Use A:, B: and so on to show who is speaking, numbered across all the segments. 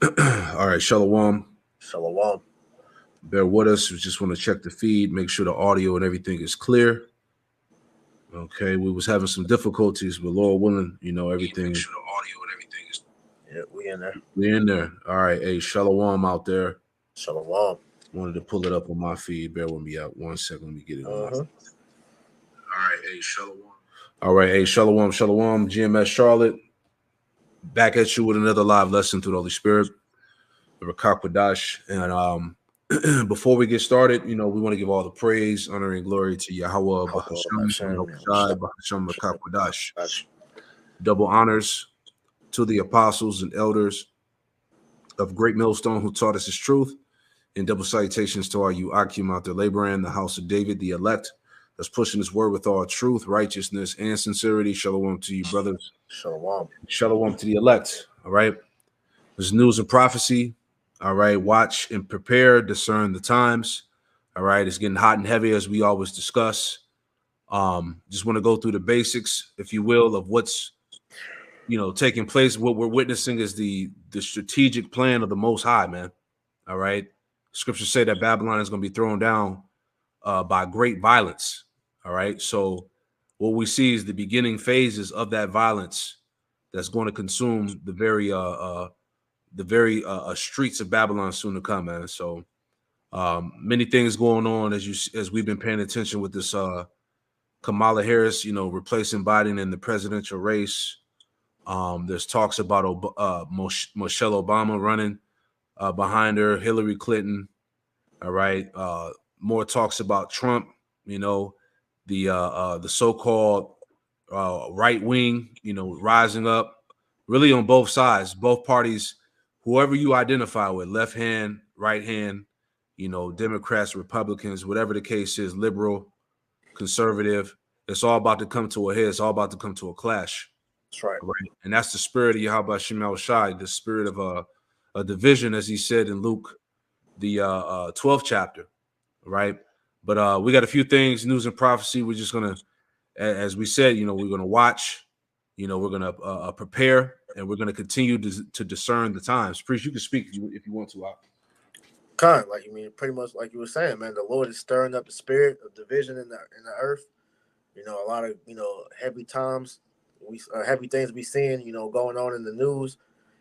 A: All right, Shalom.
B: Shalom.
A: Bear with us. We just want to check the feed, make sure the audio and everything is clear. Okay, we was having some difficulties, but Lord willing, everything.
B: Make sure the audio and everything is. Yeah, we in there.
A: We in there. All right, hey, Shalom out there.
B: Shalom.
A: Wanted to pull it up on my feed. Bear with me out 1 second. Let me get it on my feed.
B: All right, hey, Shalom.
A: All right, hey, Shalom, Shalom. GMS Charlotte. Back at you with another live lesson through the Holy Spirit. The Rakakwadash. And before we get started, we want to give all the praise, honor, and glory to Yahweh, Bahasham Rakakwadash. Double honors to the apostles and elders of Great Millstone who taught us his truth, and double salutations to our Akim out there laboring, the house of David, the elect, that's pushing his word with all truth, righteousness, and sincerity. Shalom to you, brothers.
B: Shalom.
A: Shalom to the elect. All right. There's news and prophecy. All right. Watch and prepare, discern the times. All right. It's getting hot and heavy, as we always discuss. Just want to go through the basics, if you will, of what's taking place. What we're witnessing is the strategic plan of the Most High, man. All right. Scriptures say that Babylon is going to be thrown down by great violence. All right. So what we see is the beginning phases of that violence that's going to consume the very streets of Babylon soon to come, man. So many things going on as we've been paying attention with this Kamala Harris, replacing Biden in the presidential race. There's talks about Michelle Obama running behind her, Hillary Clinton. All right. More talks about Trump, the so-called right wing, rising up really on both sides, both parties, whoever you identify with, left hand, right hand, Democrats, Republicans, whatever the case is, liberal, conservative. It's all about to come to a head. It's all about to come to a clash.
B: That's right.
A: And that's the spirit of Yahweh Shemel Shai, the spirit of a division, as he said in Luke, the 12th chapter, right? But we got a few things, news and prophecy. We're just going to, as we said, we're going to watch, we're going to prepare, and we're going to continue to discern the times. Priest, you can speak if you want to.
B: Pretty much like you were saying, man, the Lord is stirring up the spirit of division in the earth. A lot of, heavy times, heavy things we seeing, going on in the news.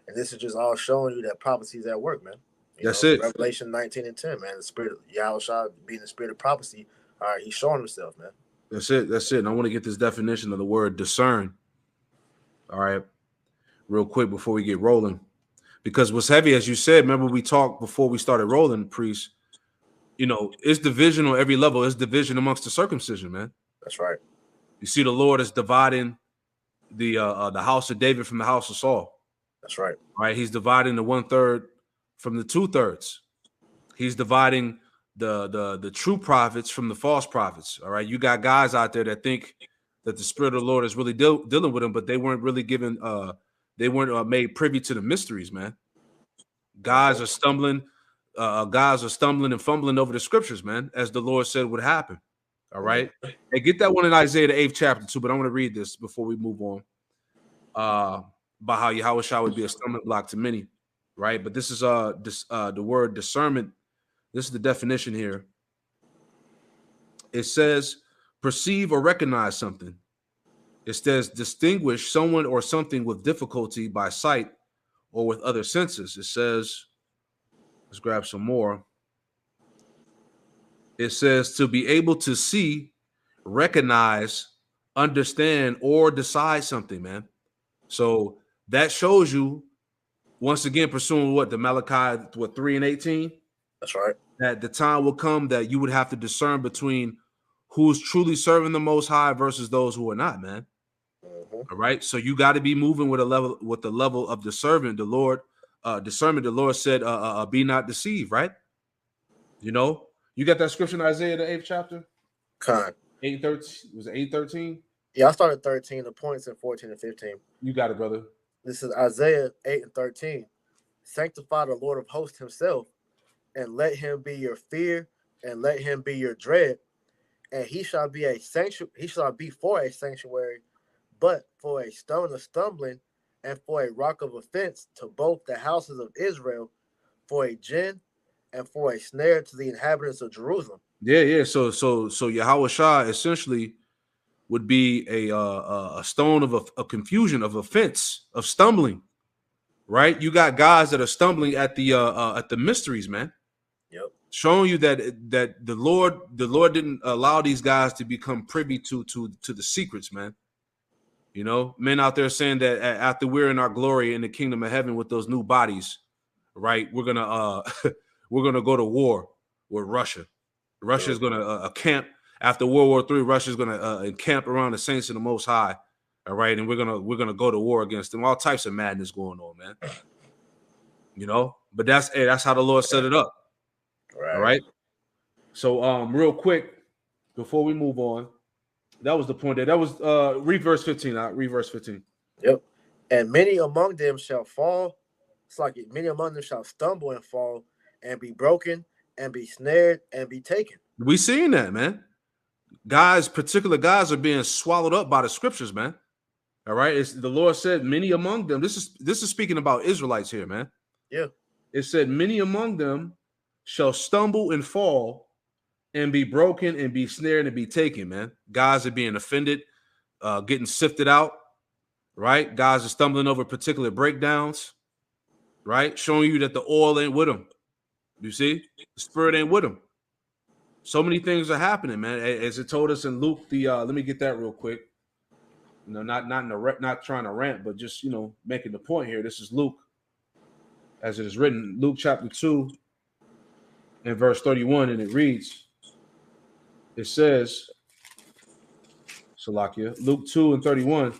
B: And this is just all showing you that prophecy is at work, man.
A: That's it.
B: Revelation 19 and 10, man. The spirit of Yahushua being the spirit of prophecy. All right, he's showing himself, man.
A: That's it. That's it. And I want to get this definition of the word discern. All right. Real quick before we get rolling. Because what's heavy, as you said, remember we talked before we started rolling, Priest, it's division on every level. It's division amongst the circumcision, man.
B: That's right.
A: You see the Lord is dividing the house of David from the house of Saul.
B: That's right.
A: Right. He's dividing the 1/3 from the 2/3. He's dividing the true prophets from the false prophets. All right. You got guys out there that think that the Spirit of the Lord is really dealing with them, but they weren't really given they weren't made privy to the mysteries, man. Guys are stumbling and fumbling over the scriptures, man, as the Lord said would happen. All right. Hey, get that one in Isaiah, the 8th chapter too, but I'm going to read this before we move on. About how Yahushua would be a stumbling block to many, right? But this is the word discernment. This is the definition here. It says perceive or recognize something. It says distinguish someone or something with difficulty by sight or with other senses. It says, let's grab some more. It says to be able to see, recognize, understand, or decide something, man. So that shows you, once again, pursuing what the Malachi 3 and 18.
B: That's right.
A: That the time will come that you would have to discern between who's truly serving the Most High versus those who are not, man. All right. So you got to be moving with the level of discernment. The Lord, discernment. The Lord said, "Be not deceived." Right. You got that scripture in Isaiah the 8th chapter. 8:13 was it 8:13?
B: Yeah, I started 13. The points in 14 and 15.
A: You got it, brother.
B: This is Isaiah 8 and 13. Sanctify the Lord of hosts himself, and let him be your fear, and let him be your dread, and he shall be for a sanctuary, but for a stone of stumbling and for a rock of offense to both the houses of Israel, for a gin and for a snare to the inhabitants of Jerusalem.
A: Yeah. So Yahweh Shah essentially would be a stone of a confusion, of offense, of stumbling. Right? You got guys that are stumbling at the mysteries, man.
B: Yep.
A: Showing you that the Lord didn't allow these guys to become privy to the secrets, man. You know, men out there saying that after we're in our glory in the kingdom of heaven with those new bodies, right? We're gonna we're gonna go to war with Russia. Russia's gonna camp after World War III. Russia's gonna encamp around the saints of the Most High. All right, and we're gonna go to war against them. All types of madness going on, man. You know, but that's how the Lord set it up.
B: Right.
A: All right. So real quick, before we move on, that was the point there. That was read verse 15. Read verse 15.
B: Yep. And many among them shall fall. It's like many among them shall stumble and fall and be broken and be snared and be taken.
A: We seeing that, man. Particular guys are being swallowed up by the scriptures, man. All right. The Lord said, many among them. This is speaking about Israelites here, man.
B: Yeah.
A: It said, many among them shall stumble and fall and be broken and be snared and be taken, man. Guys are being offended, getting sifted out, right? Guys are stumbling over particular breakdowns, right? Showing you that the oil ain't with them. You see? The spirit ain't with them. So many things are happening, man. As it told us in Luke, let me get that real quick. You know, not trying to rant, but just, you know, making the point here. This is Luke, as it is written, Luke chapter 2 and verse 31, and it reads, it says, Salakia, Luke 2 and 31,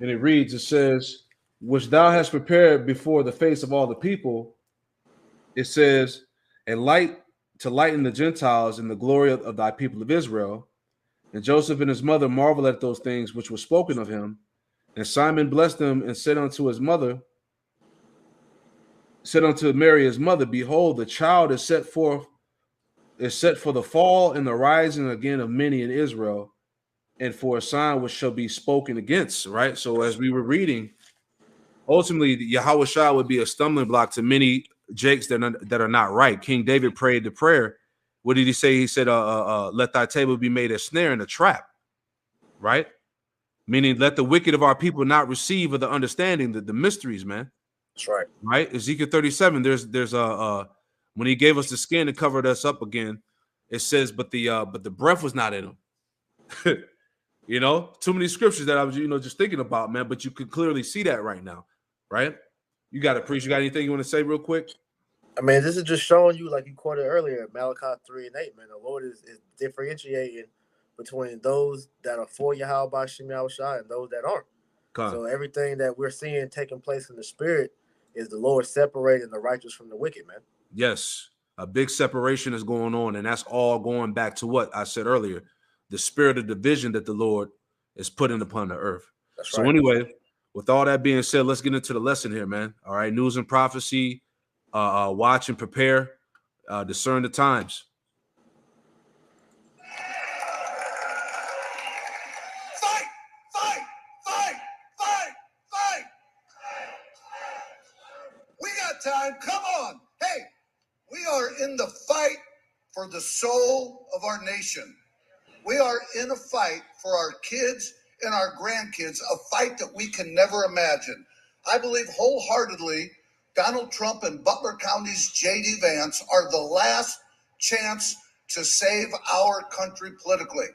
A: and it reads, it says, which thou hast prepared before the face of all the people, it says, a light to lighten the Gentiles in the glory of thy people of Israel. And Joseph and his mother marveled at those things which were spoken of him. And Simon blessed them and said unto Mary his mother, behold, the child is set for the fall and the rising again of many in Israel, and for a sign which shall be spoken against. Right. So as we were reading, ultimately Yahweh Shah would be a stumbling block to many Jakes that are not right. King David prayed the prayer. What did he say? He said, let thy table be made a snare and a trap. Right. Meaning, let the wicked of our people not receive of the understanding, the mysteries, man.
B: That's right.
A: Right. Ezekiel 37. There's when he gave us the skin and covered us up again, it says, but the breath was not in him. You know, too many scriptures that I was, just thinking about, man. But you could clearly see that right now, right? You got to preach. You got anything you want to say real quick?
B: I mean, this is just showing you, like you quoted earlier, Malachi 3 and 8, man. The Lord is differentiating between those that are for Yahweh B'Shem Yahweh Shai and those that aren't. So everything that we're seeing taking place in the spirit is the Lord separating the righteous from the wicked, man.
A: Yes, a big separation is going on, and that's all going back to what I said earlier, the spirit of division that the Lord is putting upon the earth.
B: That's
A: so
B: right.
A: Anyway, with all that being said, let's get into the lesson here, man. All right, news and prophecy, watch and prepare, discern the times.
C: Time. Come on. Hey, we are in the fight for the soul of our nation. We are in a fight for our kids and our grandkids, a fight that we can never imagine. I believe wholeheartedly Donald Trump and Butler County's J.D. Vance are the last chance to save our country politically.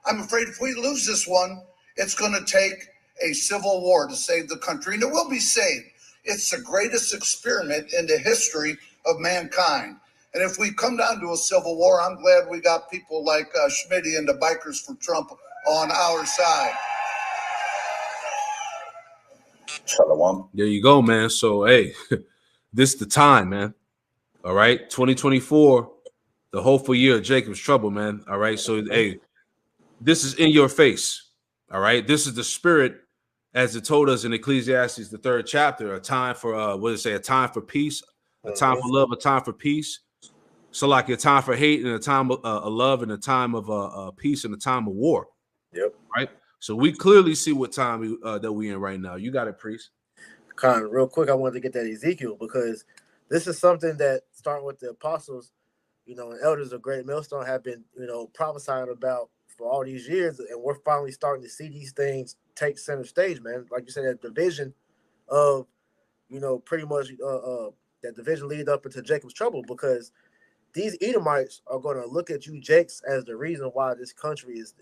C: I'm afraid if we lose this one, it's going to take a civil war to save the country, and it will be saved. It's the greatest experiment in the history of mankind. And if we come down to a civil war, I'm glad we got people like Schmitty and the Bikers for Trump on our side.
A: Shalom. There you go, man. So, hey, this is the time, man. All right. 2024, the hopeful year of Jacob's trouble, man. All right. So, hey, this is in your face. All right. This is the spirit, as it told us in Ecclesiastes, the 3rd chapter, a time for, a time for peace, a time for love, a time for peace. So like a time for hate and a time of love and a time of peace and a time of war.
B: Yep.
A: Right. So we clearly see what time that we in right now. You got it, Priest.
B: Kind of real quick, I wanted to get that Ezekiel because this is something that starting with the apostles, and elders of Great Millstone have been, prophesying about for all these years, and we're finally starting to see these things take center stage, man. Like you said, that division of, pretty much that division lead up into Jacob's trouble, because these Edomites are going to look at you, Jakes, as the reason why this country is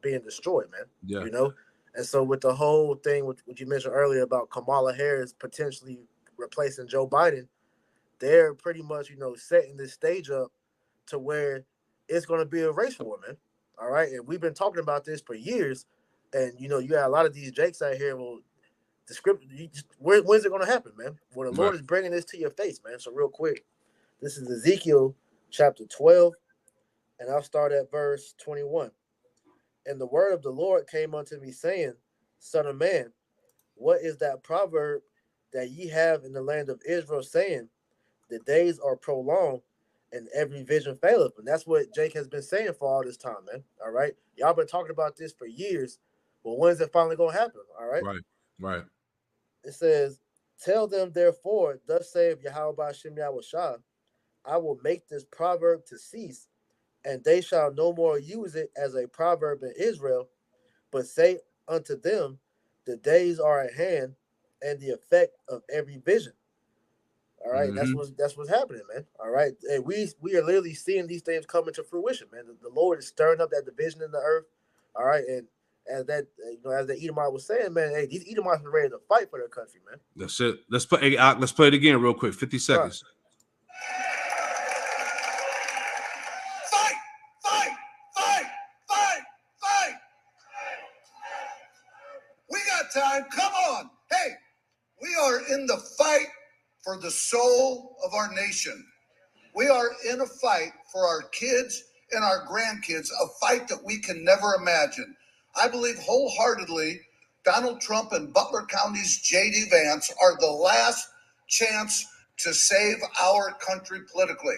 B: being destroyed, man.
A: Yeah.
B: And so with the whole thing, what you mentioned earlier about Kamala Harris potentially replacing Joe Biden, they're pretty much, setting this stage up to where it's going to be a race war, man. All right. And we've been talking about this for years. And, you got a lot of these Jakes out here. Well, the script, when's it going to happen, man? Well, the Lord is bringing this to your face, man. So real quick, this is Ezekiel chapter 12, and I'll start at verse 21. And the word of the Lord came unto me, saying, Son of man, what is that proverb that ye have in the land of Israel, saying, the days are prolonged, and every vision faileth? And that's what Jake has been saying for all this time, man. All right? Y'all been talking about this for years. Well, when is it finally going to happen? All right?
A: Right.
B: It says, Tell them, therefore, thus saith Yahweh Ba'ashem Yahushua, I will make this proverb to cease, and they shall no more use it as a proverb in Israel, but say unto them, the days are at hand, and the effect of every vision. All right, that's what's happening, man. All right, and we are literally seeing these things coming to fruition, man. The Lord is stirring up that division in the earth. All right, and as that as the Edomite was saying, man, hey, these Edomites are ready to fight for their country, man.
A: That's it. Let's play it again real quick. 50 seconds.
B: Right.
C: Time. Come on. Hey, we are in the fight for the soul of our nation. We are in a fight for our kids and our grandkids, a fight that we can never imagine. I believe wholeheartedly Donald Trump and Butler County's J.D. Vance are the last chance to save our country politically.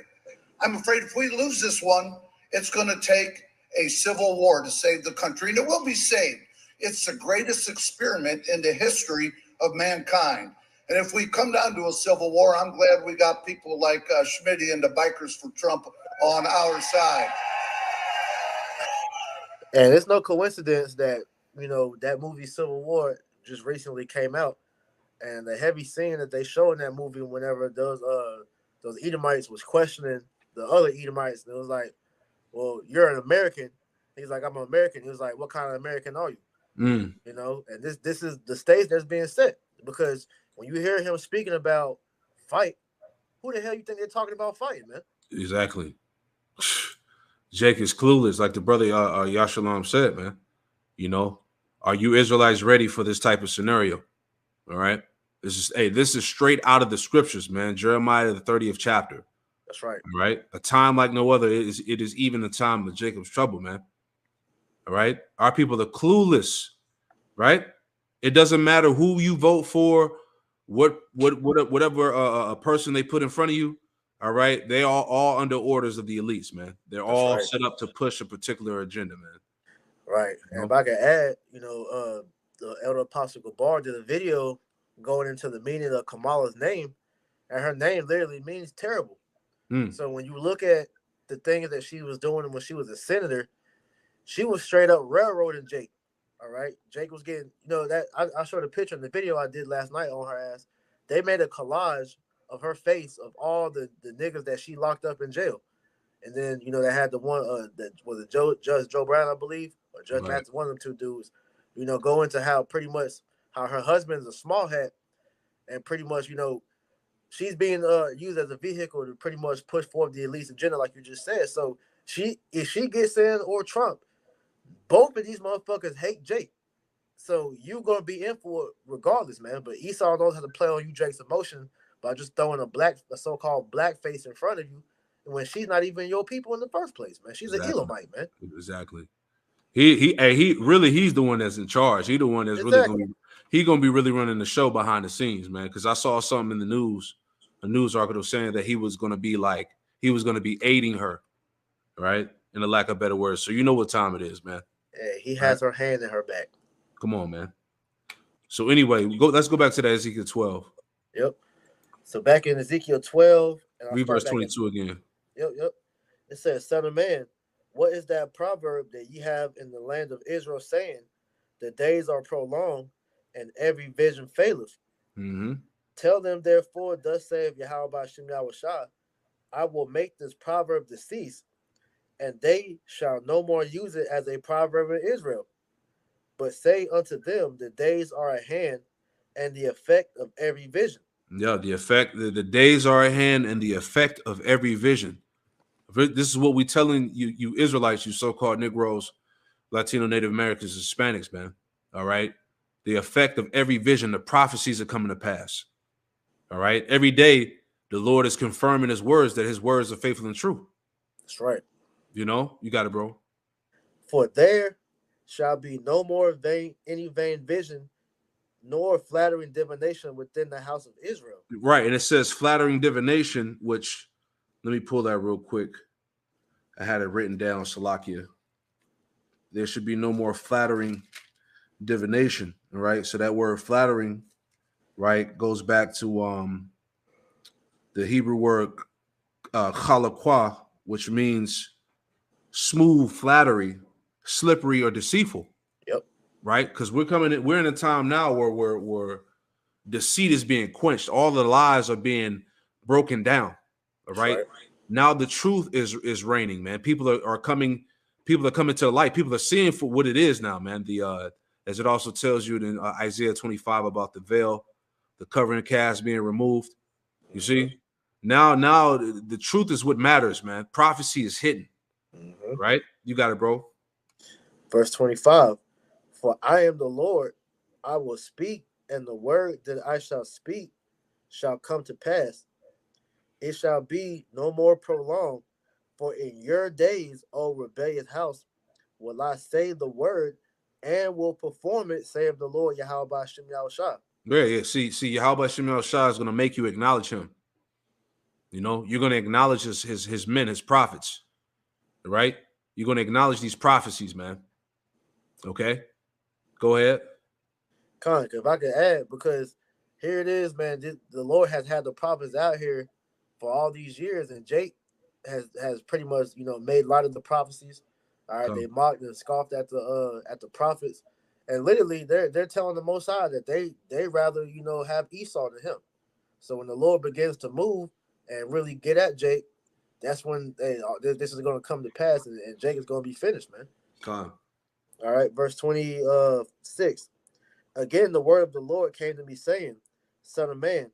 C: I'm afraid if we lose this one, it's going to take a civil war to save the country, and it will be saved. It's the greatest experiment in the history of mankind. And if we come down to a civil war, I'm glad we got people like Schmitty and the Bikers for Trump on our side.
B: And it's no coincidence that, that movie Civil War just recently came out. And the heavy scene that they show in that movie whenever those Edomites was questioning the other Edomites, and it was like, well, you're an American. He's like, I'm an American. He was like, what kind of American are you? And this is the stage that's being set, because when you hear him speaking about fight, who the hell you think they're talking about fighting, man?
A: Exactly. Jake is clueless, like the brother Yashalam said, man. Are you Israelites ready for this type of scenario? All right. This is straight out of the scriptures, man. Jeremiah, the 30th chapter.
B: That's right.
A: All right. A time like no other. It is even the time of Jacob's trouble, man. All right. Our people are clueless, right? It doesn't matter who you vote for, whatever a person they put in front of you. All right. They are all under orders of the elites, man. They're all set up to push a particular agenda, man.
B: Right. And if I could add, the Elder Apostle Gabar did a video going into the meaning of Kamala's name, and her name literally means terrible. So when you look at the things that she was doing when she was a senator, she was straight up railroading Jake. All right. Jake was getting, that I showed a picture in the video I did last night on her ass. They made a collage of her face of all the niggas that she locked up in jail. And then, they had the one that was Judge Joe Brown, I believe, or Judge Mathis, one of them two dudes, go into how her husband's a small hat, and pretty much, she's being used as a vehicle to pretty much push forward the elite agenda, like you just said. So if she gets in, or Trump, both of these motherfuckers hate Jake. So you're gonna be in for it regardless, man. But Esau knows how to play on you, Jake's emotion, by just throwing a so-called black face in front of you, when she's not even your people in the first place, man. She's an Elamite, man.
A: Exactly. He's the one that's in charge. He's the one that's really gonna be really running the show behind the scenes, man. Because I saw something in the news, a news article saying that he was gonna be aiding her, right? In a lack of better words. So you know what time it is, man.
B: Yeah, he has her hand in her back.
A: Come on, man. So anyway, let's go back to that Ezekiel 12.
B: Yep. So back in Ezekiel 12, and I'll
A: Read
B: start
A: verse
B: back at
A: 22 again.
B: Yep. It says, "Son of man, what is that proverb that ye have in the land of Israel, saying, the days are prolonged, and every vision faileth?
A: Mm-hmm.
B: Tell them, therefore, thus saith Yahweh Ba'ashem Yahushua, I will make this proverb to cease, and they shall no more use it as a proverb in Israel. But say unto them, the days are at hand, and the effect of every vision."
A: Yeah, the effect, the days are at hand, and the effect of every vision. This is what we telling you Israelites, you so-called Negroes, Latino, Native Americans, Hispanics, man. All right. The effect of every vision, the prophecies are coming to pass. All right. Every day, the Lord is confirming his words, that his words are faithful and true.
B: That's right.
A: You know, you got it, bro.
B: For there shall be no more any vain vision, nor flattering divination within the house of Israel.
A: Right. And it says flattering divination, which, let me pull that real quick. I had it written down, Salakia. There should be no more flattering divination. All right. So that word flattering, right, goes back to the Hebrew word chalakwa, which means smooth, flattery, slippery, or deceitful.
B: Yep.
A: Right? Because we're in a time now where deceit is being quenched. All the lies are being broken down. All right. Now the truth is reigning, man. People are coming to the light. People are seeing for what it is now, man. The as it also tells you in Isaiah 25 about the veil, the covering cast being removed. You see? Now the truth is what matters, man. Prophecy is hidden. Right? You got it, bro.
B: Verse 25. For I am the Lord, I will speak, and the word that I shall speak shall come to pass. It shall be no more prolonged, for in your days, O rebellious house, will I say the word and will perform it, saith the Lord Yahweh Ba'ashem Yahushua.
A: Yeah. See, Yahweh Shemel Shah is going to make you acknowledge him. You know, you're going to acknowledge his men, his prophets, right? You're going to acknowledge these prophecies, man. Okay? Go ahead.
B: Con, if I could add, because here it is, man. The Lord has had the prophets out here for all these years, and Jake has pretty much made a lot of the prophecies. All right, they mocked and scoffed at the prophets, and literally they're telling the Most High that they rather have Esau than him. So when the Lord begins to move and really get at Jake, that's when this is going to come to pass, and Jake is going to be finished, man.
A: Con.
B: All right, verse 26. Again, the word of the Lord came to me, saying, Son of man,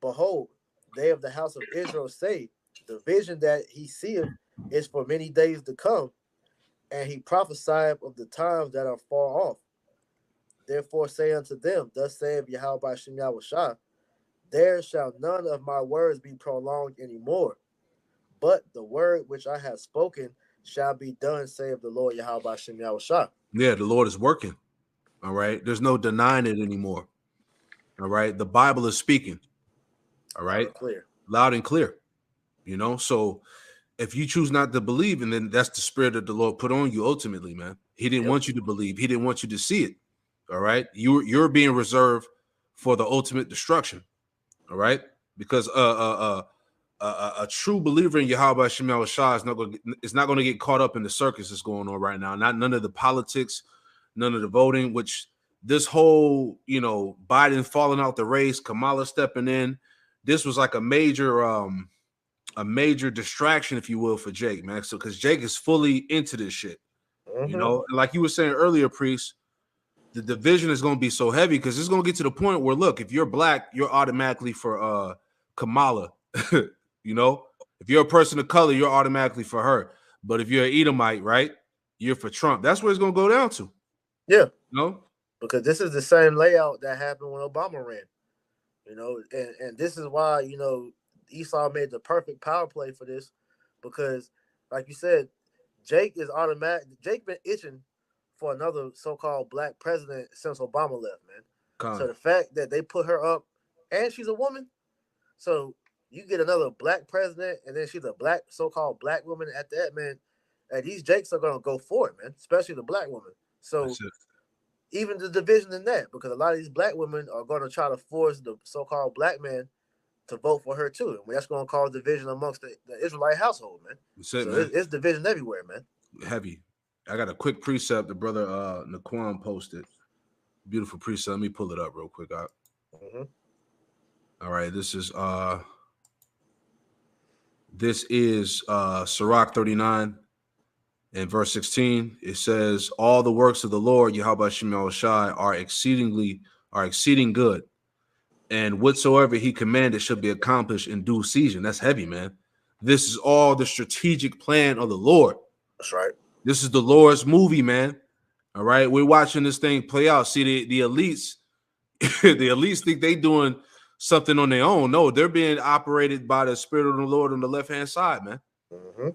B: behold, they of the house of Israel say, the vision that he seeth is for many days to come, and he prophesieth of the times that are far off. Therefore say unto them, thus saith Yahweh Ba'ashem Yahushua, there shall none of my words be prolonged any more, but the word which I have spoken shall be done, saith the Lord Yahweh Ba'ashem Yahushua.
A: Yeah, the Lord is working. All right. There's no denying it anymore. All right. The Bible is speaking. All right. Loud and clear. You know, so if you choose not to believe, and then that's the spirit that the Lord put on you ultimately, man. He didn't want you to believe. He didn't want you to see it. All right. You're being reserved for the ultimate destruction. All right. Because a true believer in Yahweh Shemel Shah is not going to get caught up in the circus that's going on right now. None of the politics, none of the voting, which this whole, Biden falling out the race, Kamala stepping in, this was like a major distraction, if you will, for Jake, man. So because Jake is fully into this shit. Like you were saying earlier, Priest, the division is going to be so heavy because it's going to get to the point where, look, if you're black, you're automatically for Kamala. If you're a person of color, you're automatically for her. But if you're an Edomite, right, you're for Trump. That's where it's going to go down to.
B: Yeah.
A: No,
B: because this is the same layout that happened when Obama ran. And this is why Esau made the perfect power play for this, because, like you said, Jake is automatic. Jake been itching for another so-called black president since Obama left, man. So the fact that they put her up, and she's a woman, so you get another black president, and then she's a black so-called black woman at that, man. And these Jakes are gonna go for it, man, especially the black woman. So even the division in that, because a lot of these black women are going to try to force the so-called black man to vote for her too. And that's going to cause division amongst the Israelite household, man.
A: That's it, man.
B: It's division everywhere, man.
A: Heavy. I got a quick precept the brother Naquan posted. Beautiful precept. Let me pull it up real quick.
B: Mm-hmm.
A: All right, this is Sirach 39 and verse 16. It says, all the works of the Lord, Yahweh Shem Shai, are exceeding good. And whatsoever he commanded should be accomplished in due season. That's heavy, man. This is all the strategic plan of the Lord.
B: That's right.
A: This is the Lord's movie, man. All right. We're watching this thing play out. See, the elites, the elites think they doing something on their own. No, they're being operated by the Spirit of the Lord on the left-hand side, man.
B: Mm-hmm.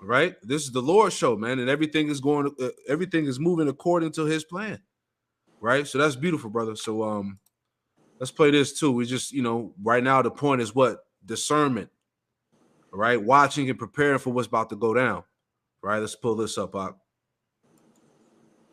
A: Right? This is the Lord's show, man. And everything is moving according to his plan. Right? So that's beautiful, brother. So let's play this too. We just, right now the point is what? Discernment. Right? Watching and preparing for what's about to go down. Right? Let's pull this up.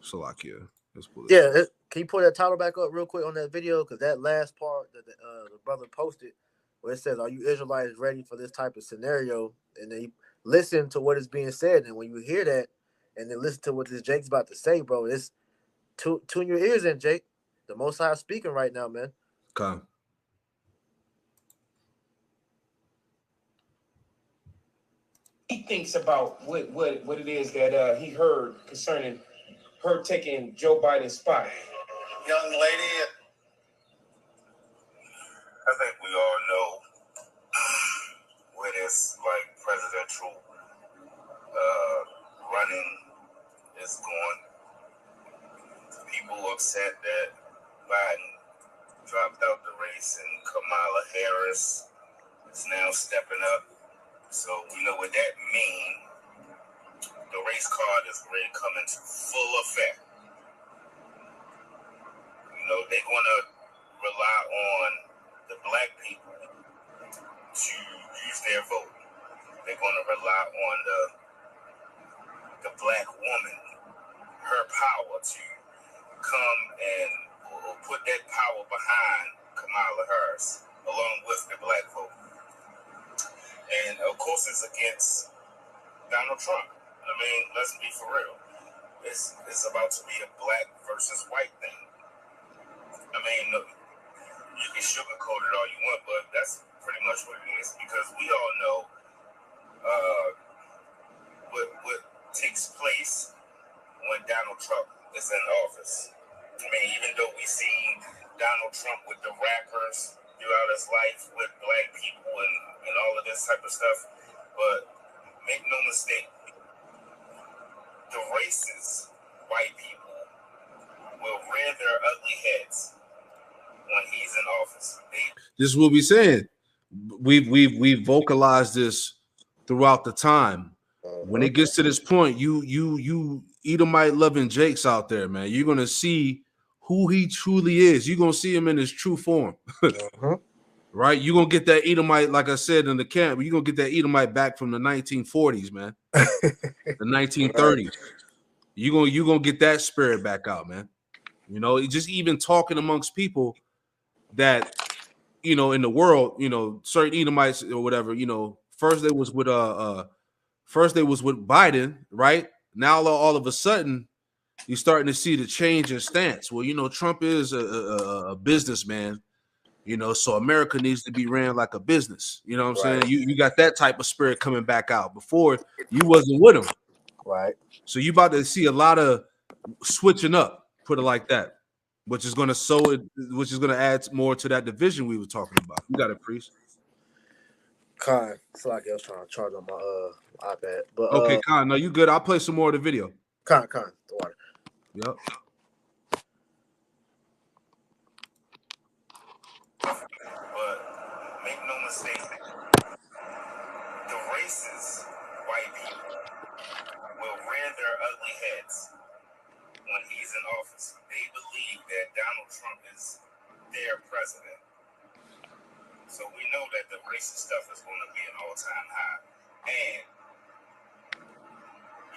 A: Salakia. Let's pull this up.
B: Can you pull that title back up real quick on that video? Because that last part that the brother posted, where it says, "Are you Israelites ready for this type of scenario?" And then you listen to what is being said, and when you hear that, and then listen to what this Jake's about to say, bro, it's tune your ears in, Jake. The Most High speaking right now, man.
A: Come.
D: He thinks about what it is that he heard concerning her taking Joe Biden's spot.
E: Young lady, I think we all know where this presidential running is going. People upset that Biden dropped out the race and Kamala Harris is now stepping up. So we know what that means. The race card is ready to come into full effect. They're going to rely on the black people to use their vote. They're going to rely on the black woman, her power to come and put that power behind Kamala Harris, along with the black vote. And of course, it's against Donald Trump. I mean, let's be for real. It's about to be a black versus white thing. I mean, you can sugarcoat it all you want, but that's pretty much what it is, because we all know what takes place when Donald Trump is in office. I mean, even though we seen Donald Trump with the rappers throughout his life with black people and all of this type of stuff, but make no mistake, the racist white people will rear their ugly heads when he's in office.
A: This is what we're saying. We've vocalized this throughout the time. When it gets to this point, you Edomite loving Jakes out there, man, you're gonna see who he truly is. You're gonna see him in his true form. Right? You're gonna get that Edomite, like I said in the camp, you're gonna get that Edomite back from the 1940s, man. The 1930s. Right. You're gonna get that spirit back out, man. Just even talking amongst people that in the world, certain Edomites or whatever, first they was with Biden, right? Now all of a sudden you're starting to see the change in stance. Well, Trump is a businessman, so America needs to be ran like a business. You know what I'm saying? You got that type of spirit coming back out. Before, you wasn't with him.
B: Right.
A: So you about to see a lot of switching up, put it like that, which is going to add more to that division we were talking about. You got it, priest.
B: Khan. It's like I was trying to charge on my iPad. But
A: okay, Khan, no, you good. I'll play some more of the video.
B: Khan, the water.
A: Yep.
E: But make no mistake, the racist white people will rear their ugly heads when he's in office. They believe that Donald Trump is their president. So we know that the racist stuff is going to be an all-time high. And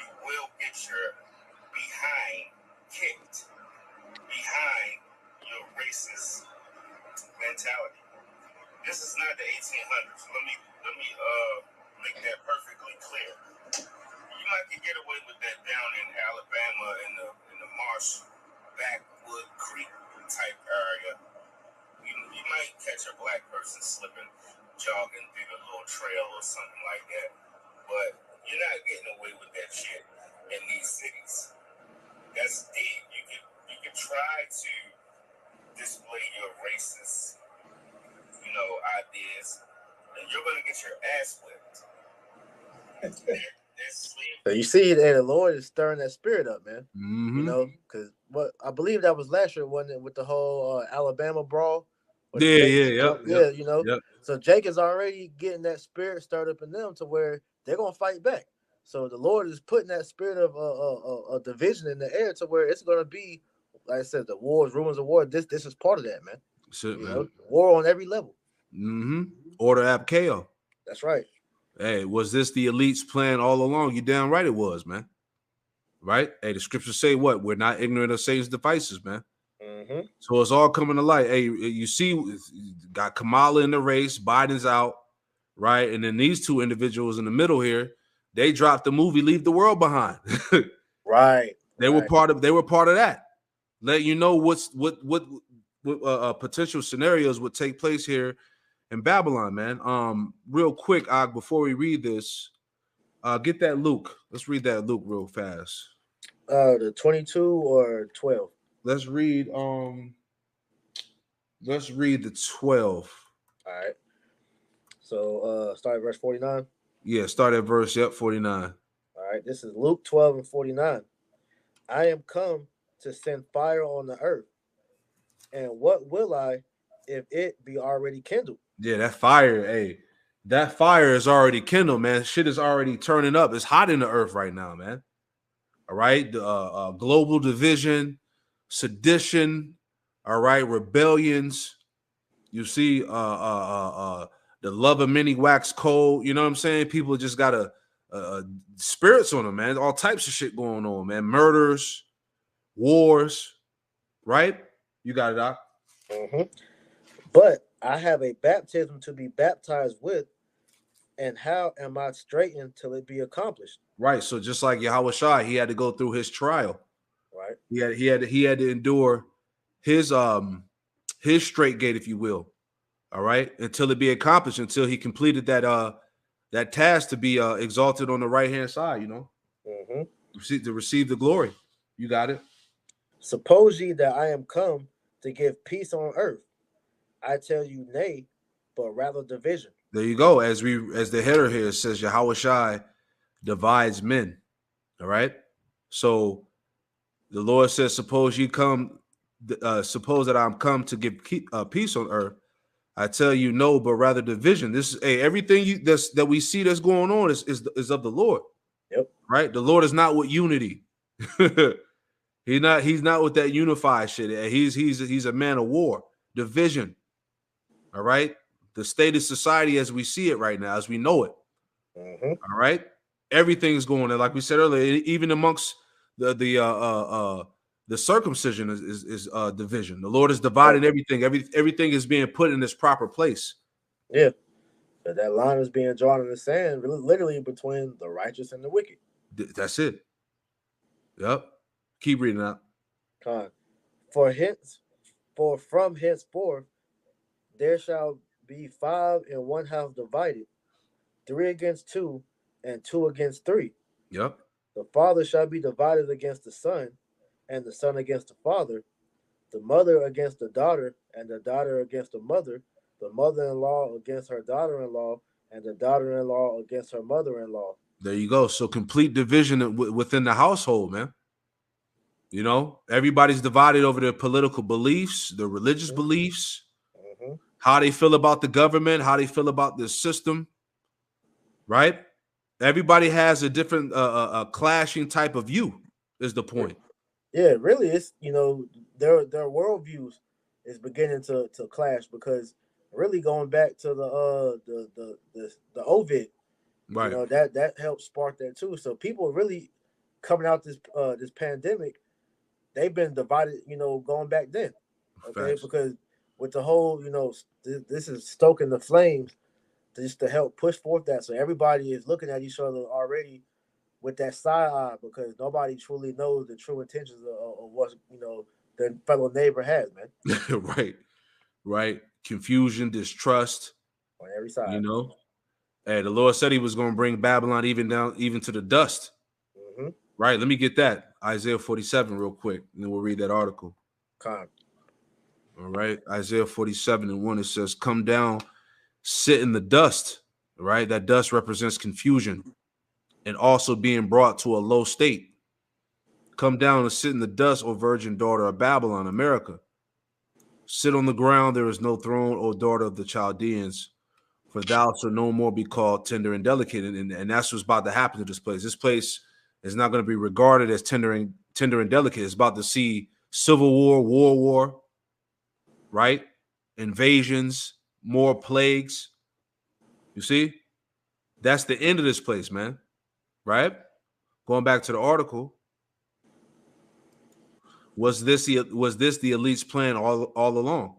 E: you will get your behind kicked behind your racist mentality. This is not the 1800s. Let me make that perfectly clear. You might can get away with that down in Alabama in the marsh, backwood creek type area. You might catch a black person slipping, jogging through the little trail or something like that. But you're not getting away with that shit in these cities. That's deep. You can try to display your racist, ideas, and you're gonna get your ass whipped.
B: So you see that the Lord is stirring that spirit up, man.
A: Mm-hmm.
B: You know, because what I believe that was last year, wasn't it, with the whole Alabama brawl?
A: Yeah.
B: You know.
A: Yep.
B: So Jake is already getting that spirit stirred up in them to where they're gonna fight back. So the Lord is putting that spirit of a division in the air to where it's gonna be, like I said, the wars, rumors of war. This is part of that, man.
A: Shit,
B: You
A: man.
B: know, war on every level.
A: Mm-hmm. Order ab KO.
B: That's right.
A: Hey, was this the elite's plan all along? You damn right it was, man. Right? Hey, the scriptures say what? We're not ignorant of Satan's devices, man.
B: Mm-hmm.
A: So it's all coming to light. Hey, you see, got Kamala in the race, Biden's out, right? And then these two individuals in the middle here, they dropped the movie "Leave the World Behind."
B: Right.
A: They were part of that. Let you know what potential scenarios would take place here in Babylon, man. Real quick, before we read this, get that Luke. Let's read that Luke real fast.
B: The 22 or 12.
A: Let's read the 12.
B: All right. So start at verse 49.
A: Yeah, start at verse 49.
B: All right. This is Luke 12 and 49. I am come to send fire on the earth. And what will I if it be already kindled?
A: Yeah, that fire, hey, that fire is already kindled, man. Shit is already turning up. It's hot in the earth right now, man. All right. The global division, sedition, all right, rebellions. You see, the love of many wax cold. You know what I'm saying? People just got spirits on them, man. All types of shit going on, man. Murders, wars, right? You got it, Doc.
B: Mm-hmm. But I have a baptism to be baptized with, and how am I straitened till it be accomplished?
A: Right. So just like Yahweh Shai, he had to go through his trial.
B: Right.
A: He had to endure his straight gate, if you will. All right, until it be accomplished, until he completed that task to be exalted on the right hand side. You know, to receive the glory. You got it.
B: Suppose ye that I am come to give peace on earth? I tell you, nay, but rather division.
A: There you go. As the header here says, Yahweh Shai divides men. All right. So the Lord says, suppose that I'm come to give peace on earth. I tell you, no, but rather division. This is everything that we see that's going on is of the Lord.
B: Yep.
A: Right. The Lord is not with unity. He's not with that unified shit. He's a man of war, division. All right. The state of society as we see it right now, as we know it. All right. Everything's going there. Like we said earlier, even amongst the circumcision is division. The Lord is dividing everything. Everything is being put in its proper place.
B: Yeah. But that line is being drawn in the sand, literally between the righteous and the wicked.
A: That's it. Yep. Keep reading out.
B: For from henceforth there shall be 5 in one house divided, 3 against 2, and 2 against 3.
A: Yep.
B: The father shall be divided against the son, and the son against the father, the mother against the daughter, and the daughter against the mother-in-law against her daughter-in-law, and the daughter-in-law against her mother-in-law.
A: There you go. So complete division within the household, man. You know, everybody's divided over their political beliefs, their religious beliefs, how they feel about the government, how they feel about the system, right? Everybody has a different clashing type of view is the point.
B: Yeah, really, it's, their worldviews is beginning to clash, because really going back to the Ovid,
A: right?
B: That helped spark that too. So people really coming out this pandemic, they've been divided, going back then. Okay,
A: Facts.
B: because with the whole, this is stoking the flames just to help push forth that. So everybody is looking at each other already with that side eye because nobody truly knows the true intentions of what their fellow neighbor has, man.
A: Right. Confusion, distrust.
B: On every side.
A: And the Lord said He was going to bring Babylon even to the dust.
B: Mm-hmm.
A: Right. Let me get that Isaiah 47 real quick, and then we'll read that article.
B: Con.
A: All right, Isaiah 47:1. It says, "Come down, sit in the dust." Right, that dust represents confusion and also being brought to a low state. Come down and sit in the dust, O virgin daughter of Babylon, America. Sit on the ground, there is no throne, O daughter of the Chaldeans, for thou shalt no more be called tender and delicate. And that's what's about to happen to this place. This place is not going to be regarded as tender and delicate. It's about to see civil war, world war, right? Invasions, more plagues. You see? That's the end of this place, man. Right? Going back to the article. Was this the elite's plan all along?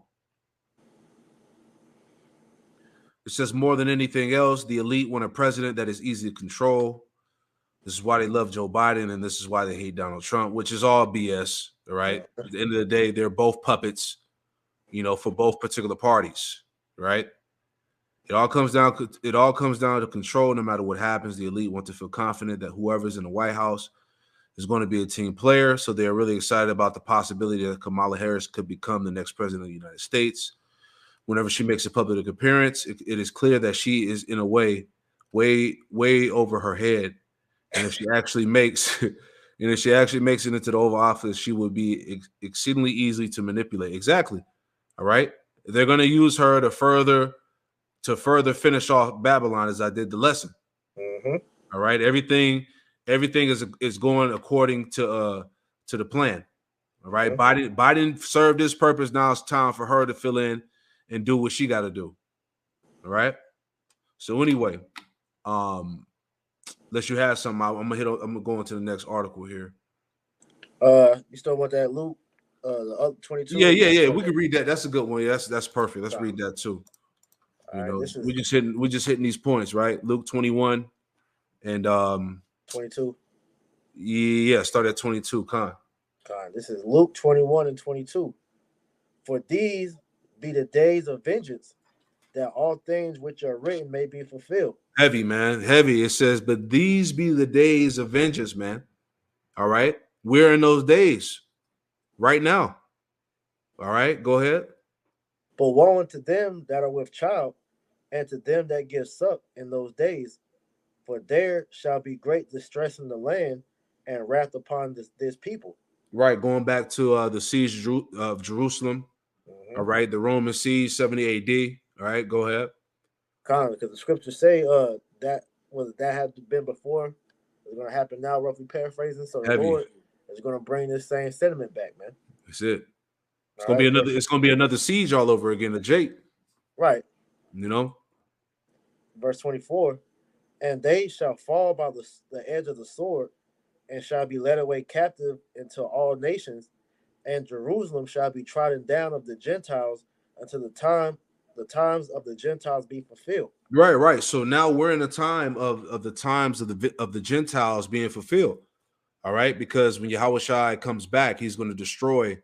A: It says more than anything else, the elite want a president that is easy to control. This is why they love Joe Biden, and this is why they hate Donald Trump, which is all BS. All right. At the end of the day, they're both puppets, for both particular parties. Right. It all comes down to control. No matter what happens, the elite want to feel confident that whoever's in the White House is going to be a team player. So they're really excited about the possibility that Kamala Harris could become the next president of the United States. Whenever she makes a public appearance, it is clear that she is in a way over her head. And if she actually makes it into the Oval Office, she would be exceedingly easy to manipulate. Exactly. All right. They're going to use her to further finish off Babylon, as I did the lesson.
B: Mm-hmm.
A: All right. Everything is going according to the plan. All right. Mm-hmm. Biden served his purpose. Now it's time for her to fill in and do what she got to do. All right. So anyway, unless you have something, I'm gonna go into the next article here.
B: You still want that Luke? The other 22.
A: Yeah. We can read that. That's a good one. Yeah, that's perfect. Let's read that too. We're just hitting these points, right? Luke 21 and
B: 22.
A: Yeah, start at 22. Con.
B: This is Luke 21 and 22. For these be the days of vengeance, that all things which are written may be fulfilled.
A: Heavy, man. Heavy. It says, but these be the days of vengeance, man. All right. We're in those days right now. All right. Go ahead.
B: But woe unto them that are with child, and to them that give suck in those days, for there shall be great distress in the land, and wrath upon this people.
A: Right. Going back to the siege of Jerusalem. Mm-hmm. All right. The Roman siege, 70 AD. All right. Go ahead.
B: Because the scriptures say that had been before. It's going to happen now, roughly paraphrasing. So the Lord is going to bring this same sentiment back, man.
A: That's it. It's going to be another siege all over again, the Jake.
B: Right. Verse 24. And they shall fall by the edge of the sword, and shall be led away captive into all nations, and Jerusalem shall be trodden down of the Gentiles until the times of the Gentiles be fulfilled.
A: Right. So now we're in a time of the times of the Gentiles being fulfilled. All right, because when Yahushua comes back, he's going to destroy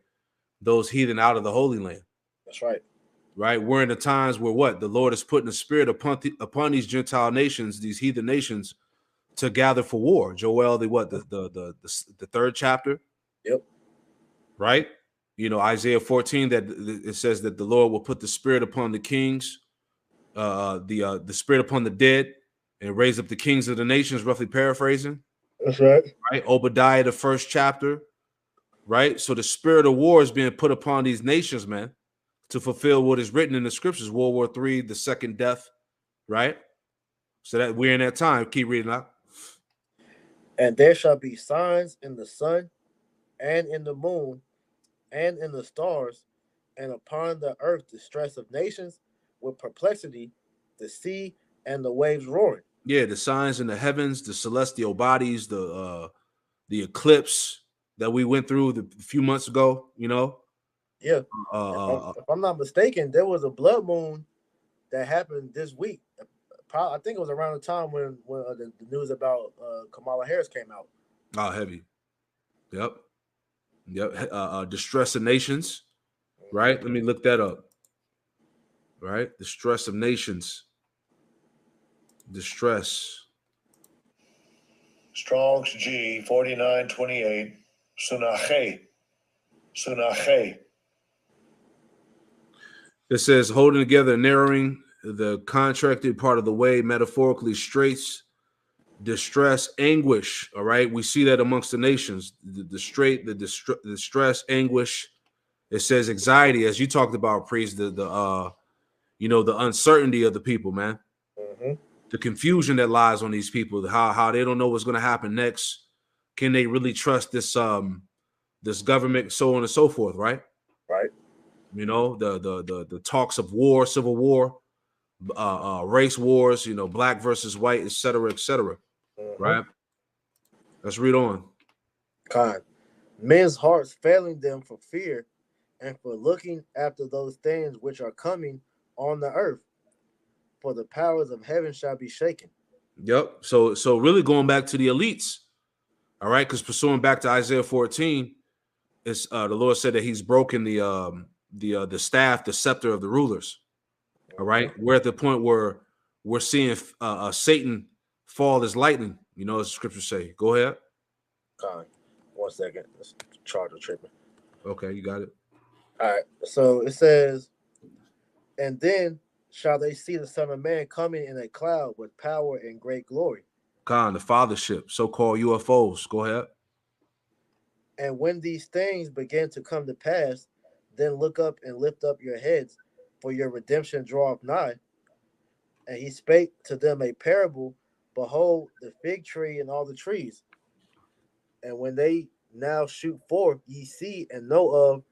A: those heathen out of the Holy Land.
B: That's right.
A: Right. We're in the times where the Lord is putting a spirit upon these Gentile nations, these heathen nations, to gather for war. Joel, the third chapter.
B: Yep.
A: Right. Isaiah 14, that it says that the Lord will put the spirit upon the kings, the spirit upon the dead, and raise up the kings of the nations, roughly paraphrasing.
B: That's right.
A: Right. Obadiah, the first chapter. Right. So the spirit of war is being put upon these nations, man, to fulfill what is written in the scriptures. World War III, the second death. Right. So that we're in that time. Keep reading out.
B: And there shall be signs in the sun, and in the moon, and in the stars, and upon the earth distress of nations, with perplexity, the sea and the waves roaring.
A: Yeah, the signs in the heavens, the celestial bodies, the eclipse, that we went through a few months ago, you know.
B: Yeah. If I'm not mistaken, there was a blood moon that happened this week. I think it was around the time when the news about Kamala Harris came out.
A: Oh, heavy. Yep. Distress of Nations, right? Let me look that up. Right? Distress of Nations. Distress.
F: Strong's G 4928. Sunache.
A: It says holding together, narrowing the contracted part of the way, metaphorically straits, distress, anguish. All right, we see that amongst the nations. The distress, anguish. It says anxiety, as you talked about, priest. The uncertainty of the people, man.
B: Mm-hmm.
A: The confusion that lies on these people. How they don't know what's going to happen next. Can they really trust this this government? So on and so forth, right?
B: Right.
A: You know, the talks of war, civil war, race wars, you know, black versus white, et cetera,
B: Mm-hmm.
A: right? Let's read on.
B: Con. Men's hearts failing them for fear and for looking after those things which are coming on the earth, for the powers of heaven shall be shaken.
A: Yep. So really going back to the elites, all right, because pursuing back to Isaiah 14, it's the Lord said that He's broken the staff, the scepter of the rulers. All right, we're at the point where we're seeing Satan fall as lightning. You know, as the scriptures say. Go ahead.
B: Con. 1 second. This charger tripping.
A: Okay, you got it.
B: All right. So it says, and then shall they see the Son of Man coming in a cloud with power and great glory.
A: Con, the fathership, so-called UFOs. Go ahead.
B: And when these things begin to come to pass, then look up and lift up your heads, for your redemption draweth nigh. And he spake to them a parable. Behold, the fig tree and all the trees. And when they now shoot forth, ye see and know of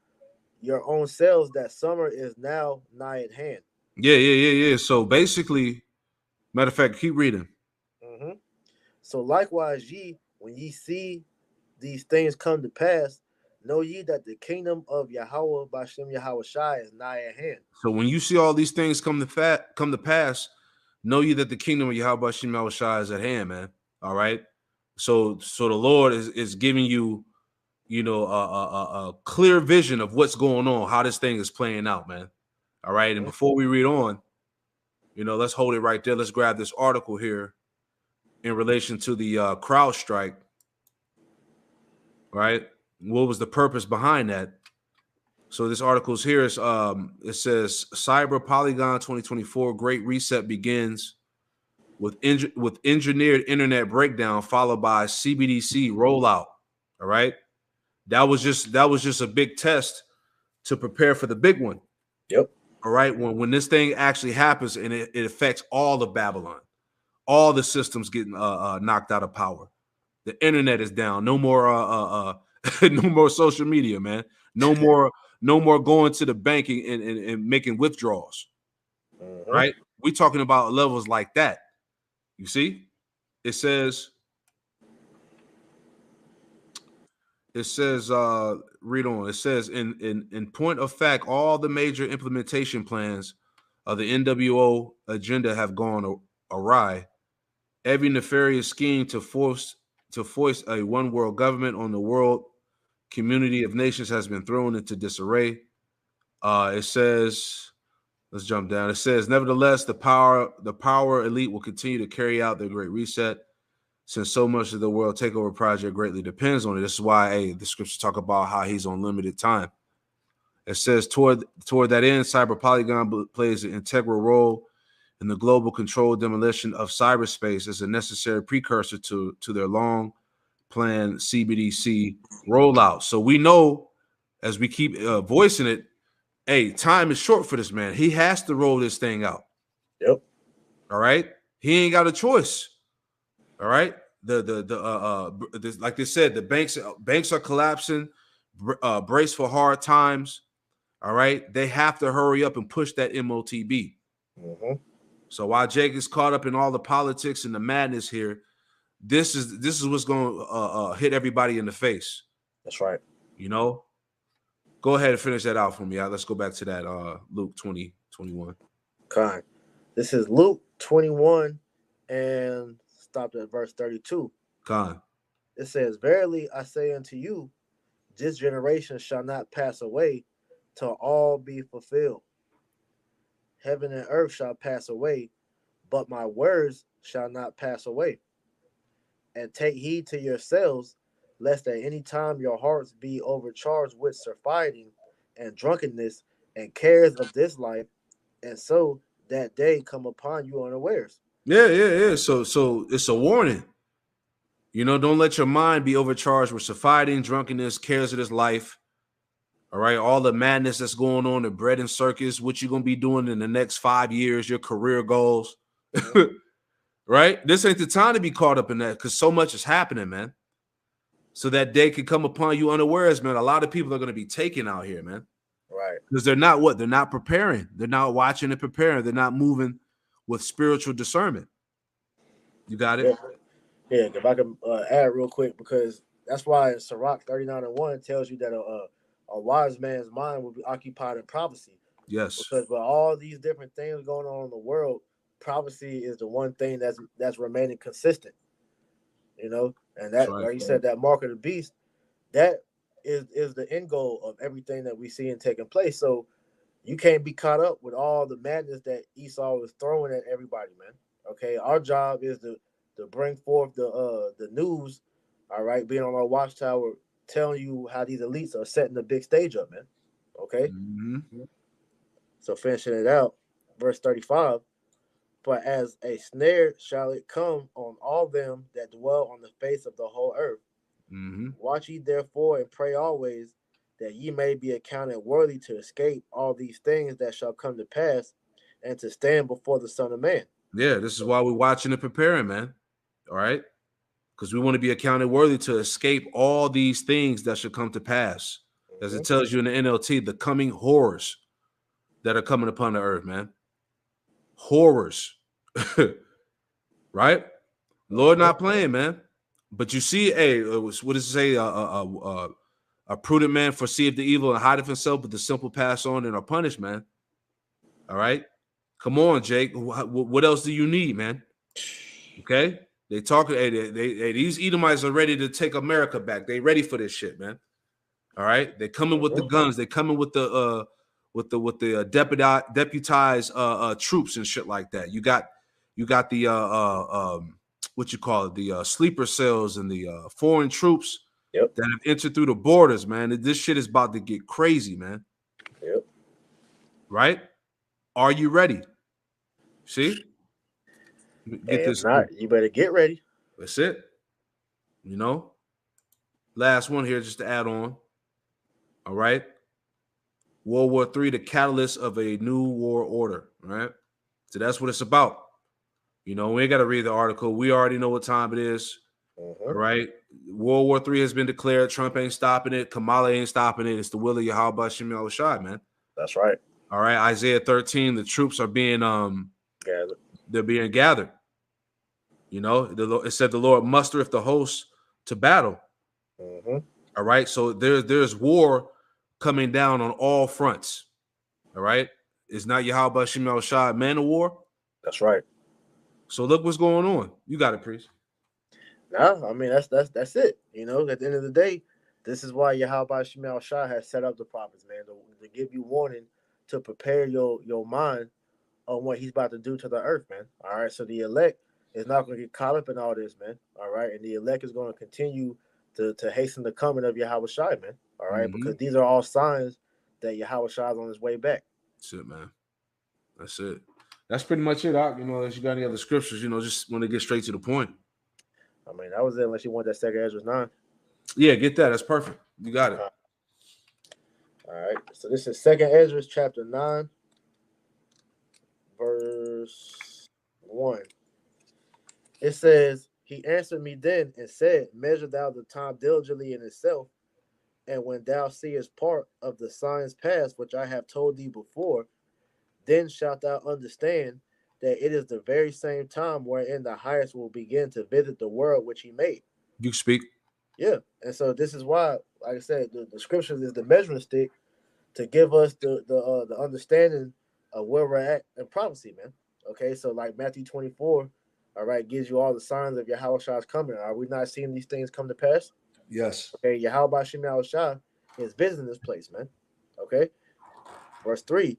B: your own selves that summer is now nigh at hand.
A: Yeah. So basically, matter of fact, keep reading.
B: Mm-hmm. So likewise, ye, when ye see these things come to pass, know ye that the kingdom of Yahweh Bashem Yahweh Shai is nigh at hand.
A: So when you see all these things come to pass, know ye that the kingdom of Yahweh Bashem Yahweh Shai is at hand, man. All right. So the Lord is giving you, you know, a clear vision of what's going on, how this thing is playing out, man. All right. And before we read on, you know, let's hold it right there. Let's grab this article here in relation to the crowd strike. Right. What was the purpose behind that? So this article's here is it says Cyber Polygon 2024 Great Reset begins with engineered internet breakdown followed by CBDC rollout. All right. That was just a big test to prepare for the big one.
B: Yep.
A: All right. When this thing actually happens and it affects all of Babylon, all the systems getting knocked out of power. The internet is down. No more no more social media, man. No more going to the bank and making withdrawals.
B: Mm-hmm.
A: Right? We're talking about levels like that. You see? It says read on. It says in point of fact, all the major implementation plans of the NWO agenda have gone awry. Every nefarious scheme to foist a one world government on the world community of nations has been thrown into disarray. It says, let's jump down. It says, nevertheless, the power elite will continue to carry out their great reset, since so much of the world takeover project greatly depends on it. This is why the scriptures talk about how he's on limited time. It says, toward that end, Cyber Polygon plays an integral role in the global controlled demolition of cyberspace as a necessary precursor to their long planned CBDC rollout. So we know, as we keep voicing it, hey, time is short for this man. He has to roll this thing out.
B: Yep.
A: All right. He ain't got a choice. All right. Like they said, the banks are collapsing. Brace for hard times. All right. They have to hurry up and push that MOTB.
B: Mm-hmm.
A: So while Jake is caught up in all the politics and the madness here, this is what's going to hit everybody in the face.
B: That's right.
A: You know, go ahead and finish that out for me. Let's go back to that Luke 20:21.
B: Kind. This is Luke 21 and stopped at verse 32.
A: Con.
B: It says, "Verily I say unto you, this generation shall not pass away till all be fulfilled. Heaven and earth shall pass away, but my words shall not pass away. And take heed to yourselves, lest at any time your hearts be overcharged with surfeiting and drunkenness and cares of this life, and so that day come upon you unawares."
A: Yeah. So it's a warning. You know, don't let your mind be overcharged with surfeiting, drunkenness, cares of this life. All right, all the madness that's going on, the bread and circus, what you're gonna be doing in the next 5 years, your career goals. Right? This ain't the time to be caught up in that because so much is happening, man. So that day can come upon you unawares, man. A lot of people are gonna be taken out here, man.
B: Right.
A: Because they're not what? They're not preparing. They're not watching and preparing. They're not moving with spiritual discernment. You got it?
B: Yeah. Yeah, if I can add real quick, because that's why in Sirach 39:1 tells you that a wise man's mind will be occupied in prophecy.
A: Yes.
B: Because with all these different things going on in the world, prophecy is the one thing that's remaining consistent. You know, and that,
A: right.
B: like you said, that mark of the beast, that is the end goal of everything that we see and taking place. So you can't be caught up with all the madness that Esau was throwing at everybody, man. Okay, our job is to bring forth the news, all right, being on our watchtower, telling you how these elites are setting the big stage up, man. Okay, so finishing it out, verse 35. For as a snare shall it come on all them that dwell on the face of the whole earth. Watch ye therefore and pray always, that ye may be accounted worthy to escape all these things that shall come to pass, and to stand before the Son of Man.
A: Yeah, this is why we're watching and preparing, man. All right? Because we want to be accounted worthy to escape all these things that should come to pass. As it tells you in the NLT, the coming horrors that are coming upon the earth, man. Horrors. Right? Lord not playing, man. But you see, hey, what does it say? A prudent man foreseeth the evil and hideth himself, but the simple pass on and are punished, man. All right? Come on, Jake. What else do you need, man? Okay? They talking. Hey, these Edomites are ready to take America back. They ready for this shit, man. All right? They coming with the guns. They coming with the deputized troops and shit like that. You got the what you call it, the sleeper cells and the foreign troops that have entered through the borders, man. This shit is about to get crazy, man.
B: Yep.
A: Right? Are you ready? See?
B: Get this. If not, you better get ready.
A: That's it. You know? Last one here, just to add on. All right. World War III, the catalyst of a new war order. Right. So that's what it's about. You know, we ain't got to read the article. We already know what time it is. All right. World War III has been declared. Trump ain't stopping it. Kamala ain't stopping it. It's the will of Yahweh Shem Yahushua, man.
B: That's right.
A: All right. Isaiah 13, the troops are being
B: gathered.
A: They're being gathered. You know, it said the Lord mustereth the host to battle. All right. So there's war coming down on all fronts. All right. It's not Yahweh Shem Yahushua, man of war.
B: That's right.
A: So look what's going on. You got it, priest.
B: No, I mean that's it. You know, at the end of the day, this is why Yahweh Shem Yahushua has set up the prophets, man, to give you warning, to prepare your mind on what he's about to do to the earth, man. All right. So the elect is not going to get caught up in all this, man. All right. And the elect is going to continue to hasten the coming of Yahweh Shai, man. All right. Because these are all signs that Yahweh Shai is on his way back.
A: That's it, man. That's it. That's pretty much it, Doc. You know, unless you got any other scriptures, you know, just want to get straight to the point.
B: I mean, that was it, unless you want that second Ezra 9.
A: Yeah, get that. That's perfect. You got it.
B: All right. So this is second Ezra chapter 9, verse 1. It says, he answered me then and said, measure thou the time diligently in itself, and when thou seest part of the signs past, which I have told thee before, then shalt thou understand that it is the very same time wherein the highest will begin to visit the world which he made.
A: You speak.
B: Yeah. And so this is why like I said, the scriptures is the measuring stick to give us the understanding of where we're at in prophecy, man. Okay, so like Matthew 24, all right, gives you all the signs of Yahweh Shah's coming. Are we not seeing these things come to pass?
A: Yes.
B: Okay, Yahweh Shem Shah is visiting this place, man. Okay, verse 3.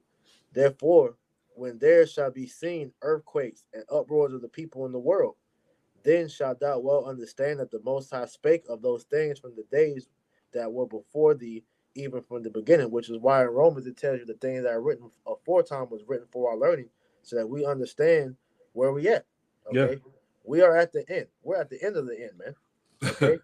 B: Therefore, when there shall be seen earthquakes and uproars of the people in the world, then shalt thou well understand that the Most High spake of those things from the days that were before thee, even from the beginning, which is why in Romans it tells you the things that are written aforetime was written for our learning, so that we understand where we at. Okay, we are at the end. We're at the end of the end, man. Okay.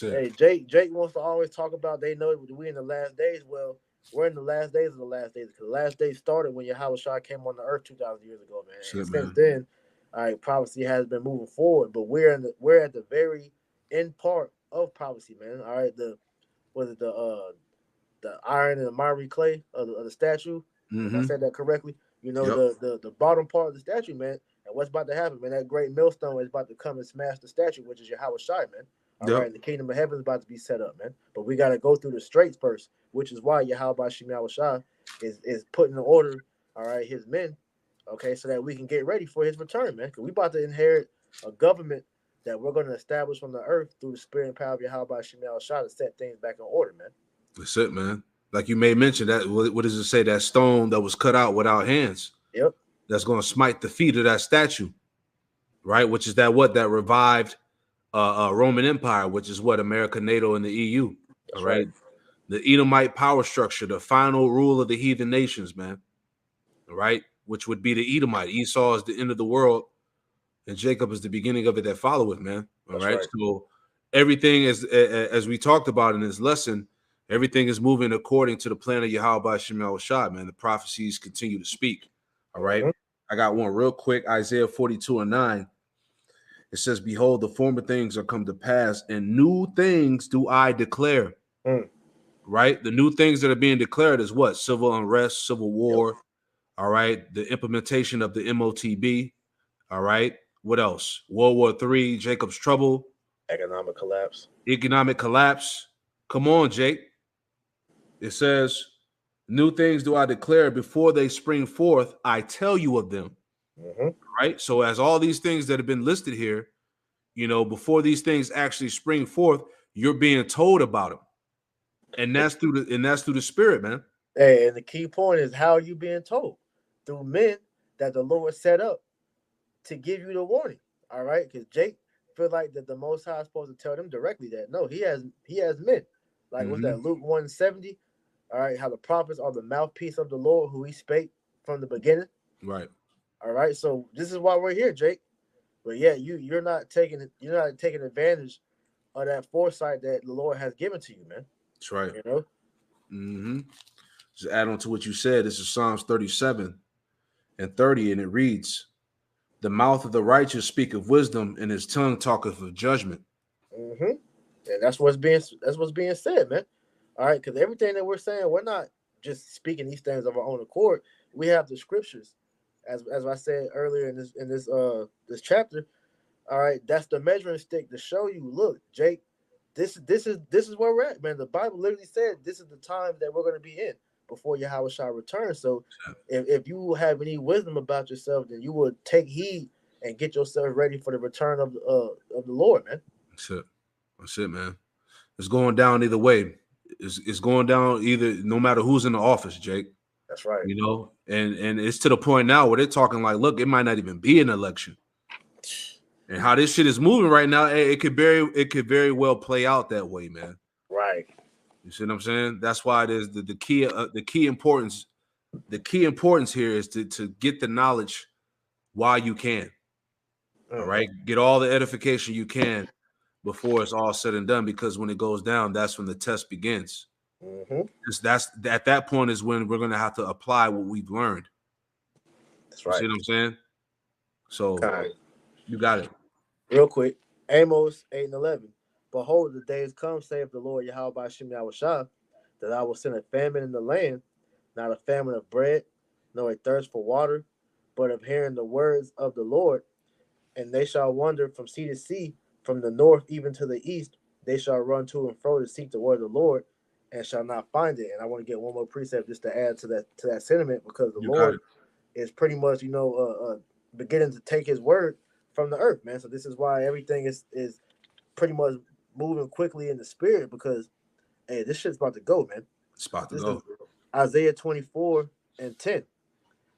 B: Hey, Jake wants to always talk about they know we in the last days. Well, we're in the last days of the last days because the last days started when Yahweh Shah came on the earth 2,000 years ago, man. And since then, all right, prophecy has been moving forward, but we're at the very end part of prophecy, man. All right, the iron and the miry clay of the statue. If I said that correctly, you know, the bottom part of the statue, man. And what's about to happen, man? That great millstone is about to come and smash the statue, which is Yahweh Shai, man. All right, and the kingdom of heaven is about to be set up, man. But we got to go through the straits first, which is why Yahweh Shem Shai is putting in order, all right, his men, okay, so that we can get ready for his return, man. Because we about to inherit a government that we're going to establish on the earth through the spirit and power of Yahweh Shem Shai to set things back in order, man.
A: That's it, man. Like you may mention that. What does it say? That stone that was cut out without hands.
B: Yep.
A: That's going to smite the feet of that statue, right? Which is that revived Roman Empire, which is what America, NATO, and the EU.
B: That's
A: all right. The Edomite power structure, the final rule of the heathen nations, man. All right, which would be the Edomite. Esau is the end of the world, and Jacob is the beginning of it that followeth, man. All right. So everything is, as we talked about in this lesson, everything is moving according to the plan of Yahweh Shem Shai, man. The prophecies continue to speak. All right. I got one real quick. Isaiah 42:9. It says, behold, the former things are come to pass, and new things do I declare. Right? The new things that are being declared is what? Civil unrest, civil war. All right. The implementation of the MOTB. All right. What else? World War III, Jacob's trouble.
B: Economic collapse.
A: Come on, Jake. It says, new things do I declare before they spring forth. I tell you of them. Right. So as all these things that have been listed here, you know, before these things actually spring forth, you're being told about them. And that's through the spirit, man.
B: Hey, and the key point is how are you being told? Through men that the Lord set up to give you the warning. All right, because Jake feel like that the Most High is supposed to tell them directly that no, he has men. Like what's that, Luke 170? All right, how the prophets are the mouthpiece of the Lord, who he spake from the beginning.
A: Right.
B: All right, so this is why we're here, Jake. But yeah, you're not taking advantage of that foresight that the Lord has given to you, man.
A: That's right.
B: You know.
A: Just add on to what you said. This is Psalms 37:30, and it reads, "The mouth of the righteous speaketh wisdom, and his tongue talketh of judgment."
B: And that's what's being said, man. All right, because everything that we're saying, we're not just speaking these things of our own accord. We have the scriptures, as I said earlier in this chapter. All right, that's the measuring stick to show you. Look, Jake, this is where we're at, man. The Bible literally said this is the time that we're going to be in before Yahweh shall return. So, if you have any wisdom about yourself, then you will take heed and get yourself ready for the return of the Lord, man.
A: That's it, man. It's going down either way. It's going down either, no matter who's in the office, Jake.
B: That's right.
A: You know, and it's to the point now where they're talking like, look, it might not even be an election. And how this shit is moving right now, it could very well play out that way, man.
B: Right.
A: You see what I'm saying? That's why it is the key importance. The key importance here is to get the knowledge while you can. All right, get all the edification you can before it's all said and done, because when it goes down, that's when the test begins. That's at that point is when we're gonna have to apply what we've learned.
B: That's right.
A: You see what I'm saying? So you got it.
B: Real quick, Amos 8:11. Behold, the days come, saith the Lord Yahweh Shem Shah, that I will send a famine in the land, not a famine of bread, nor a thirst for water, but of hearing the words of the Lord. And they shall wander from sea to sea, from the north even to the east, they shall run to and fro to seek the word of the Lord and shall not find it. And I want to get one more precept just to add to that sentiment, because the
A: You got
B: Lord
A: it.
B: is pretty much, beginning to take his word from the earth, man. So this is why everything is pretty much moving quickly in the spirit, because hey, this shit's about to go, man.
A: It's about to
B: This
A: go.
B: is Isaiah 24:10.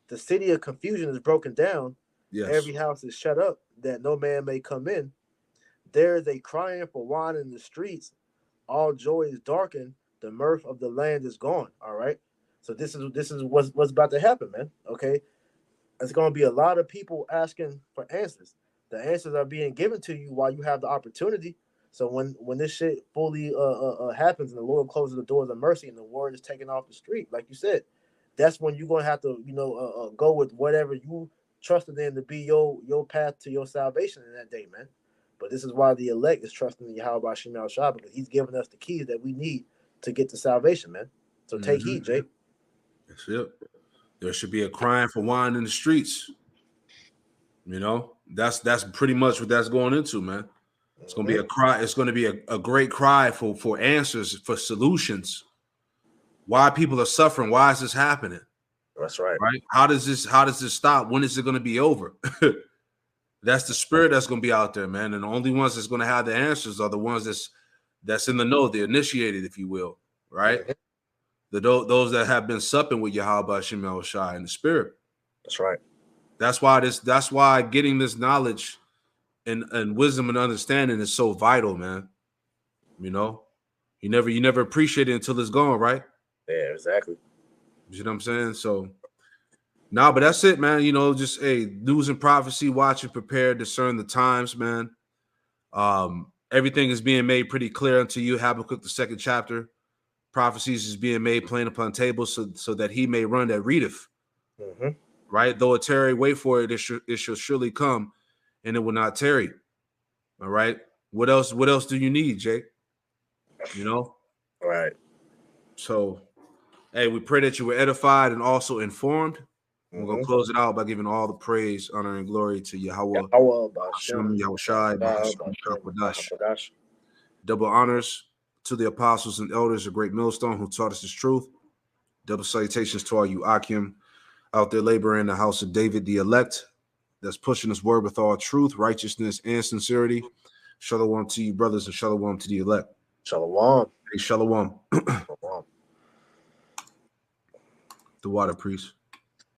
B: The city of confusion is broken down.
A: Yes.
B: Every house is shut up, that no man may come in. There is a crying for wine in the streets. All joy is darkened. The mirth of the land is gone. All right. So this is what's about to happen, man. Okay. It's going to be a lot of people asking for answers. The answers are being given to you while you have the opportunity. So when this shit fully happens and the Lord closes the doors of mercy and the word is taken off the street, like you said, that's when you're gonna have to go with whatever you trusted in to be your path to your salvation in that day, man. But this is why the elect is trusting in Yahweh Shemel Shah, because he's giving us the keys that we need to get to salvation, man. So take heed, Jake.
A: That's it. There should be a crying for wine in the streets. You know, that's pretty much what that's going into, man. It's going to be a cry. It's going to be a great cry for answers, for solutions. Why people are suffering? Why is this happening?
B: That's right.
A: Right? How does this stop? When is it going to be over? That's the spirit that's going to be out there, man. And the only ones that's going to have the answers are the ones that's in the know, the initiated, if you will, right? Mm-hmm. Those that have been supping with Yahweh Shemel Shai in the spirit.
B: That's right.
A: That's why getting this knowledge and wisdom and understanding is so vital, man. You know, you never appreciate it until it's gone, right?
B: Yeah, exactly.
A: You know what I'm saying? So, but that's it, man. You know, just news and prophecy, watch and prepare, discern the times, man. Everything is being made pretty clear unto you. Habakkuk, the 2nd chapter, prophecies is being made plain upon tables, so that he may run that readeth.
B: Mm-hmm.
A: Right? Though it tarry, wait for it. It shall surely come, and it will not tarry. All right. What else do you need, Jake? You know?
B: All right.
A: So, we pray that you were edified and also informed.
B: Mm-hmm.
A: We're going to close it out by giving all the praise, honor, and glory to Yahweh. Double honors to the apostles and elders, a great millstone who taught us this truth. Double salutations to all you Akim out there laboring in the house of David, the elect, that's pushing this word with all truth, righteousness, and sincerity. Shalom to you, brothers, and shalom to the elect.
B: Shalom.
A: Hey, shalom.
B: Shalom.
A: The water priest.